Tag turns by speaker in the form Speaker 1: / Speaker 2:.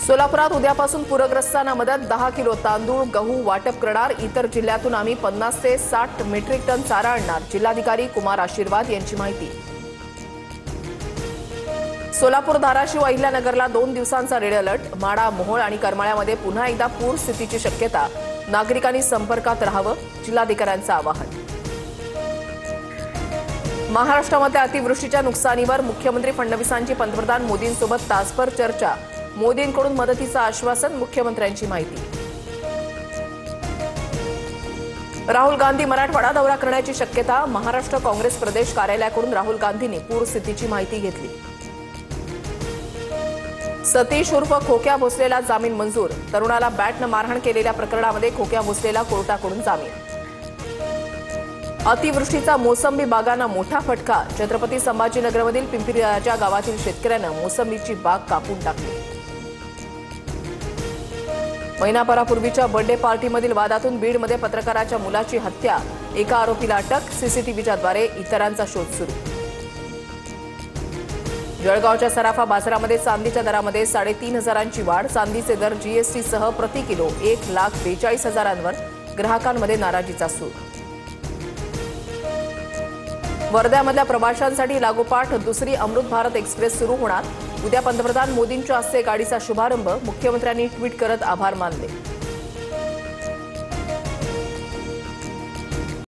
Speaker 1: सोलापुरात उद्यापासून पूरग्रस्तांना मदत 10 किलो तांदूळ गहू वाटप करणार। इतर जिल्ह्यातून आम्ही 50 ते 60 मेट्रिक टन चारा आणणार। जिल्हाधिकारी कुमार आशीर्वाद यांची माहिती। सोलापूर, धाराशिव, अहिल्यानगरला 2 दिवसांचा रेड अलर्ट। माडा, मोहोळ आणि करमाळ्यामध्ये पुन्हा एकदा पूर स्थितीची शक्यता। नागरिकांनी संपर्कात राहावं, जिल्हाधिकाऱ्यांचं आवाहन। महाराष्ट्रामध्ये अतिवृष्टीच्या नुकसानीवर मुख्यमंत्री फडणवीसांची पंतप्रधान मोदींसोबत तासभर चर्चा। मोदींकडून मदतीचं आश्वासन, मुख्यमंत्र्यांची माहिती। राहुल गांधी मराठवाडा दौरा करण्याची शक्यता। महाराष्ट्र काँग्रेस प्रदेश कार्यालयाकडून राहुल गांधींनी पूरस्थितीची माहिती घेतली। सतीश उर्फ खोक्या भोसलेला जामीन मंजूर। तरुणाला बॅटनं मारहाण केलेल्या प्रकरणामध्ये खोक्या भोसलेला कोर्टाकडून जामीन। अतिवृष्टीचा मोसंबी बागांना मोठा फटका। छत्रपती संभाजीनगरमधील पिंपरी राजा गावातील शेतकऱ्यानं मोसंबीची बाग कापून टाकली। महिनाभरापूर्वीच्या बर्थडे पार्टीमधील वादातून बीडमध्ये पत्रकाराच्या मुलाची हत्या। एका आरोपीला अटक। सीसीटीव्हीच्याद्वारे इतरांचा शोध सुरू। जळगावच्या सराफा बाजारामध्ये चांदीच्या दरामध्ये 3,500ची वाढ। चांदीचे दर जीएसटीसह प्रति किलो 1,42,000वर। ग्राहकांमध्ये नाराजीचा सूर। वर्ध्यामधल्या प्रवाशांसाठी लागोपाठ दुसरी अमृत भारत एक्सप्रेस सुरू होणार। उद्या पंतप्रधान मोदींच्या हस्ते गाडीचा शुभारंभ। मुख्यमंत्र्यांनी ट्विट करत आभार मानले।